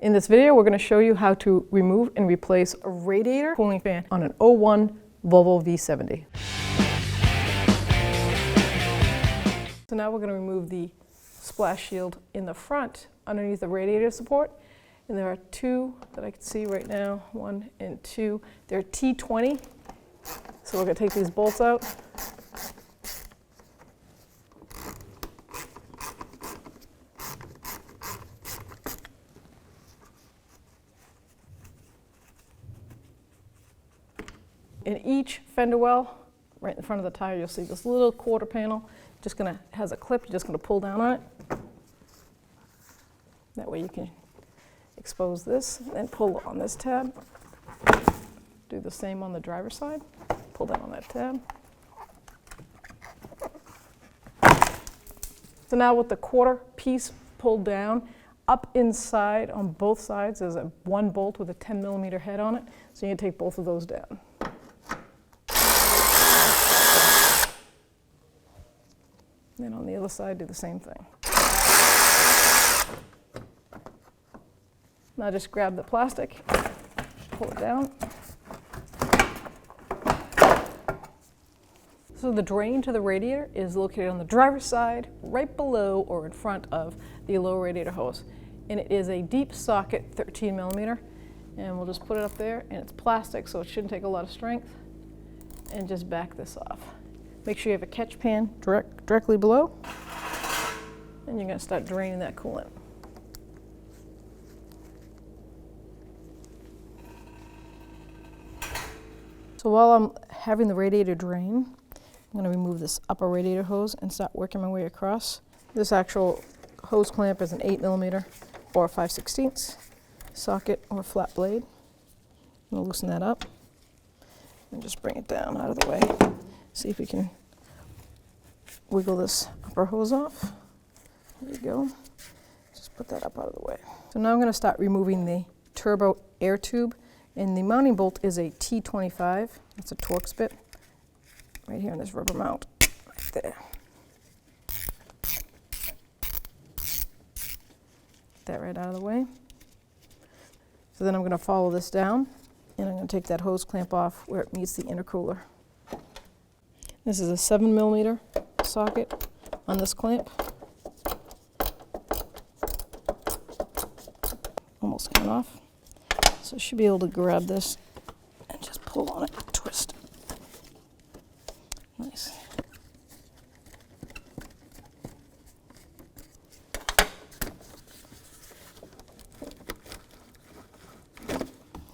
In this video, we're going to show you how to remove and replace a radiator cooling fan on an 01 Volvo V70. So now we're going to remove the splash shield in the front underneath the radiator support. And there are two that I can see right now, 1 and 2. They're T20. So we're going to take these bolts out. In each fender well, right in front of the tire, you'll see this little quarter panel. Has a clip, you're just going to pull down on it. That way you can expose this, and then pull on this tab. Do the same on the driver's side. Pull down on that tab. So now with the quarter piece pulled down, up inside on both sides there's one bolt with a 10mm head on it. So you can take both of those down. Then on the other side, do the same thing. Now just grab the plastic, pull it down. So the drain to the radiator is located on the driver's side, right below or in front of the lower radiator hose. And it is a deep socket, 13mm. And we'll just put it up there, and it's plastic, so it shouldn't take a lot of strength. And just back this off. Make sure you have a catch pan directly below, and you're going to start draining that coolant. So while I'm having the radiator drain, I'm going to remove this upper radiator hose and start working my way across. This actual hose clamp is an 8mm or 5/16 socket or flat blade. I'm going to loosen that up and just bring it down out of the way. See if we can wiggle this upper hose off. There you go. Just put that up out of the way. So now I'm going to start removing the turbo air tube, and the mounting bolt is a T25. That's a Torx bit right here on this rubber mount right there. Get that right out of the way. So then I'm going to follow this down, and I'm going to take that hose clamp off where it meets the intercooler. This is a 7mm socket on this clamp. Almost coming off. So I should be able to grab this and just pull on it, twist. Nice.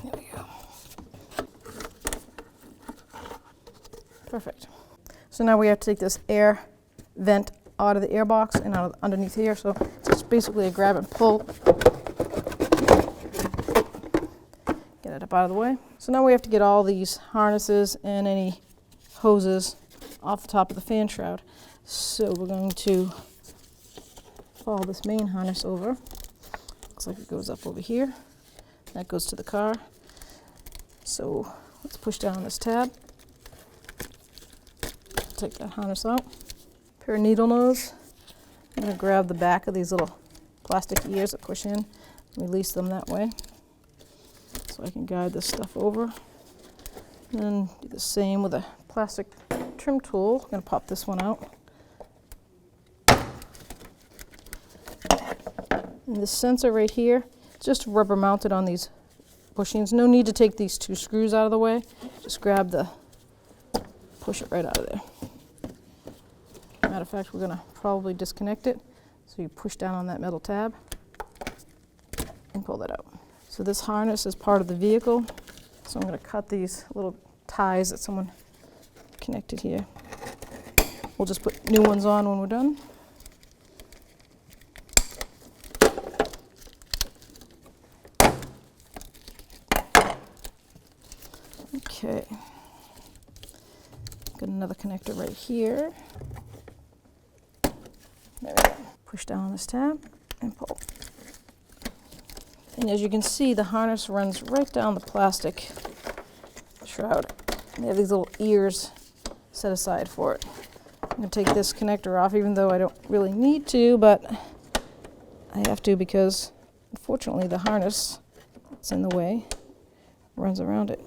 There we go. Perfect. So now we have to take this air vent out of the air box and out of underneath here. So it's just basically a grab and pull. Get it up out of the way. So now we have to get all these harnesses and any hoses off the top of the fan shroud. So we're going to follow this main harness over. Looks like it goes up over here. That goes to the car. So let's push down on this tab. Take that harness out. Pair of needle nose. I'm going to grab the back of these little plastic ears that push in, release them that way, so I can guide this stuff over. And do the same with a plastic trim tool. I'm going to pop this one out. And this sensor right here, it's just rubber mounted on these bushings. No need to take these two screws out of the way. Just grab the, push it right out of there. Matter of fact, we're going to probably disconnect it. So you push down on that metal tab and pull that out. So this harness is part of the vehicle. So I'm going to cut these little ties that someone connected here. We'll just put new ones on when we're done. Okay. Got another connector right here. There we go. Push down on this tab and pull. And as you can see, the harness runs right down the plastic shroud. They have these little ears set aside for it. I'm going to take this connector off, even though I don't really need to, but I have to because Unfortunately, the harness that's in the way runs around it.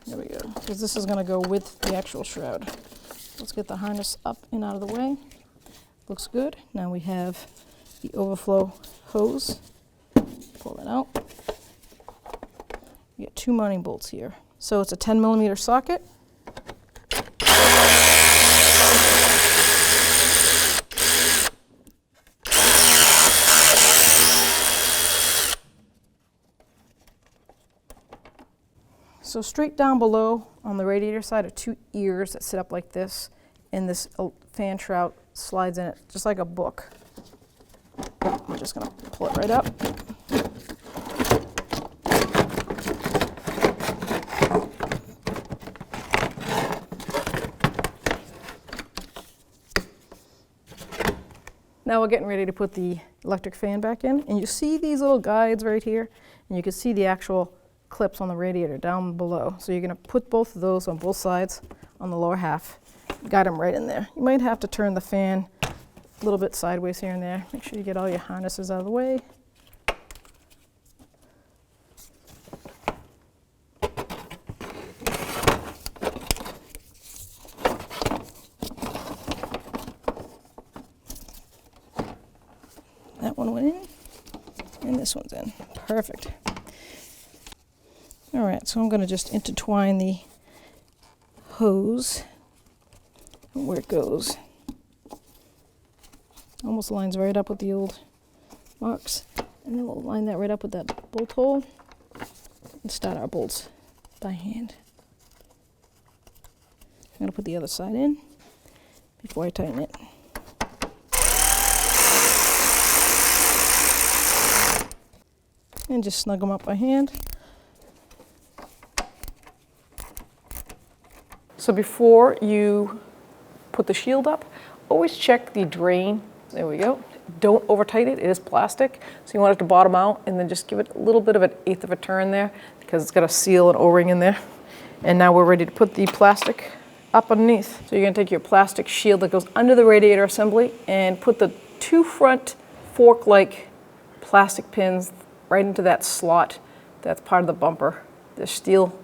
There we go, because this is going to go with the actual shroud. Let's get the harness up and out of the way. Looks good. Now we have the overflow hose. Pull that out. You get 2 mounting bolts here. So it's a 10mm socket. So straight down below on the radiator side are 2 ears that sit up like this, and this fan shroud slides in it just like a book. I'm just going to pull it right up. Now we're getting ready to put the electric fan back in, and you see these little guides right here, and you can see the actual clips on the radiator down below. So you're going to put both of those on both sides on the lower half. Got them right in there. You might have to turn the fan a little bit sideways here and there. Make sure you get all your harnesses out of the way. That one went in, and this one's in. Perfect. All right, so I'm going to just intertwine the hose where it goes. Almost lines right up with the old marks. And then we'll line that right up with that bolt hole and start our bolts by hand. I'm going to put the other side in before I tighten it. And just snug them up by hand. So before you put the shield up, always check the drain. There we go. Don't over tighten it, it is plastic. So you want it to bottom out and then just give it a little bit of an 1/8 of a turn there because it's got a seal and O-ring in there. And now we're ready to put the plastic up underneath. So you're gonna take your plastic shield that goes under the radiator assembly and put the 2 front fork-like plastic pins right into that slot that's part of the bumper. There's steel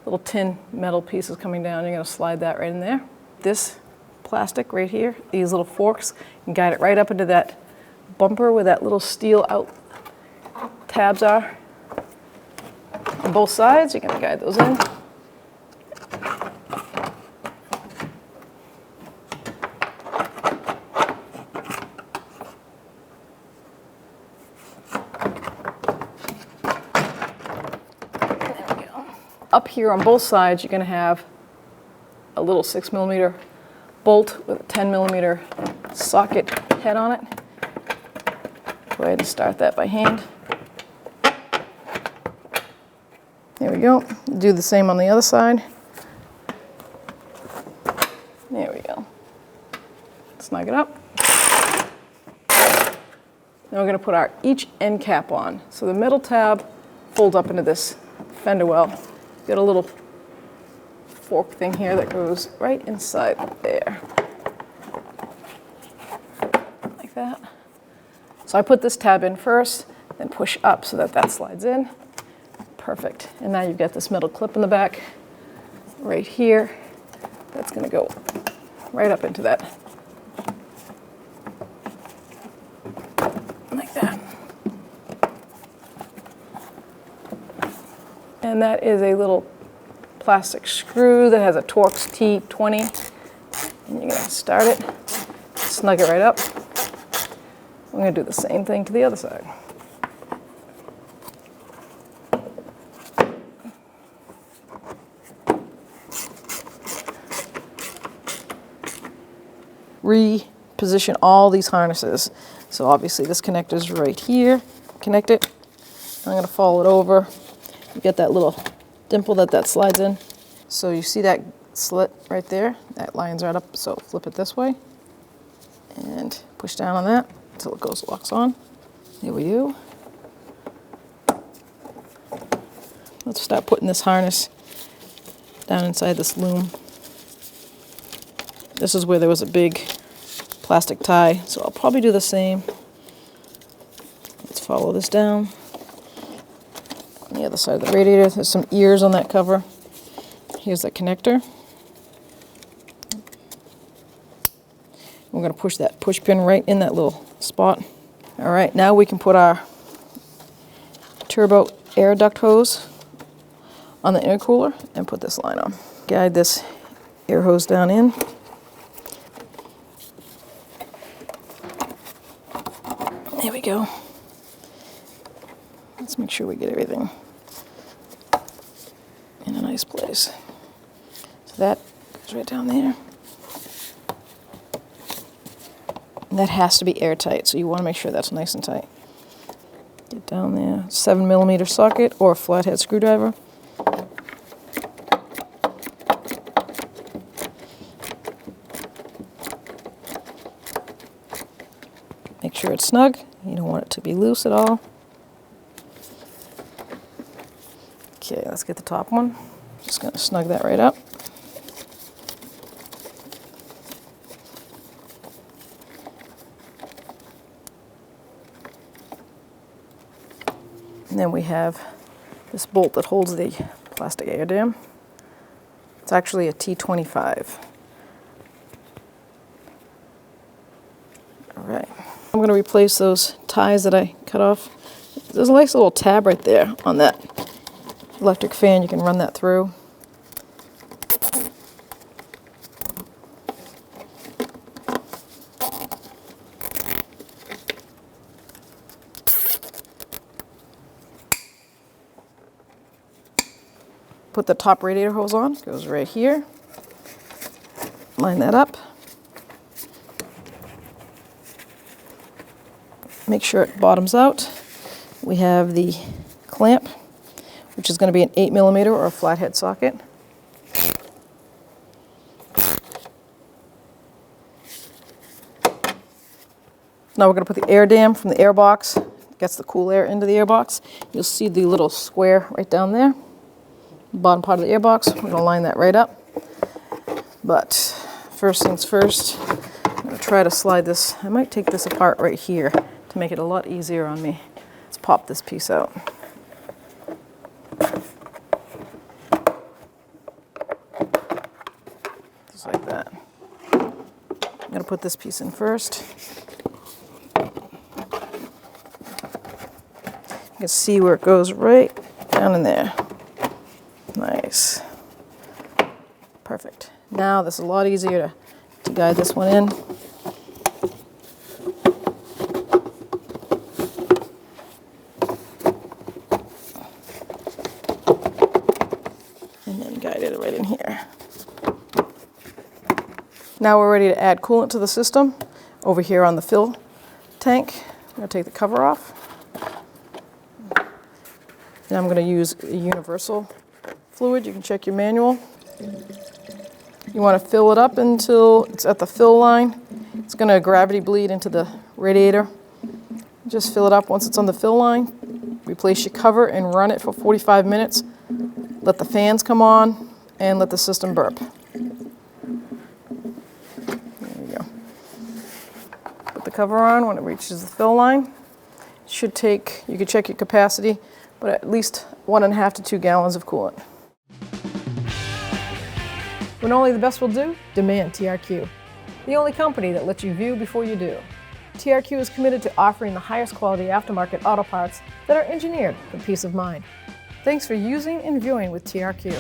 little tin metal pieces coming down. You're going to slide that right in there. This plastic right here, these little forks, and guide it right up into that bumper where that little steel out tabs are. On both sides, you're going to guide those in. Up here on both sides, you're going to have a little 6mm bolt with a 10mm socket head on it. Go ahead and start that by hand. There we go. Do the same on the other side. There we go. Snug it up. Now we're going to put our each end cap on. So the metal tab folds up into this fender well. Got a little fork thing here that goes right inside there. Like that. So I put this tab in first, then push up so that that slides in. Perfect. And now you've got this metal clip in the back right here. That's going to go right up into that. Like that. And that is a little plastic screw that has a Torx T20. And you're going to start it, snug it right up. I'm going to do the same thing to the other side. Reposition all these harnesses. So obviously this connector is right here. Connect it. I'm going to follow it over. You get that little dimple that slides in. So you see that slit right there? That lines right up, so flip it this way. And push down on that until it locks on. There we go. Let's start putting this harness down inside this loom. This is where there was a big plastic tie, so I'll probably do the same. Let's follow this down. On the other side of the radiator, there's some ears on that cover. Here's the connector. We're going to push that push pin right in that little spot. All right, now we can put our turbo air duct hose on the intercooler and put this line on. Guide this air hose down in. There we go. Let's make sure we get everything in a nice place. So that goes right down there. And that has to be airtight, so you want to make sure that's nice and tight. Get down there. 7mm socket or a flathead screwdriver. Make sure it's snug. You don't want it to be loose at all. Okay, let's get the top one. Just going to snug that right up. And then we have this bolt that holds the plastic air dam. It's actually a T25. All right. I'm going to replace those ties that I cut off. There's a nice little tab right there on that electric fan. You can run that through. Put the top radiator hose on, goes right here. Line that up. Make sure it bottoms out. We have the clamp, which is going to be an 8mm or a flathead socket. Now we're going to put the air dam from the air box. Gets the cool air into the air box. You'll see the little square right down there. Bottom part of the air box. We're going to line that right up. But first things first, I'm going to try to slide this. I might take this apart right here to make it a lot easier on me. Let's pop this piece out. Just like that. I'm going to put this piece in first. You can see where it goes right down in there. Nice. Perfect. Now this is a lot easier to guide this one in. And then guide it right in here. Now we're ready to add coolant to the system. Over here on the fill tank, I'm going to take the cover off. And I'm going to use a universal fluid. You can check your manual. You want to fill it up until it's at the fill line. It's going to gravity bleed into the radiator. Just fill it up once it's on the fill line. Replace your cover and run it for 45 minutes. Let the fans come on and let the system burp. There you go. Put the cover on when it reaches the fill line. It should take, you can check your capacity, but at least 1.5 to 2 gallons of coolant. When only the best will do, demand TRQ. The only company that lets you view before you do. TRQ is committed to offering the highest quality aftermarket auto parts that are engineered for peace of mind. Thanks for using and viewing with TRQ.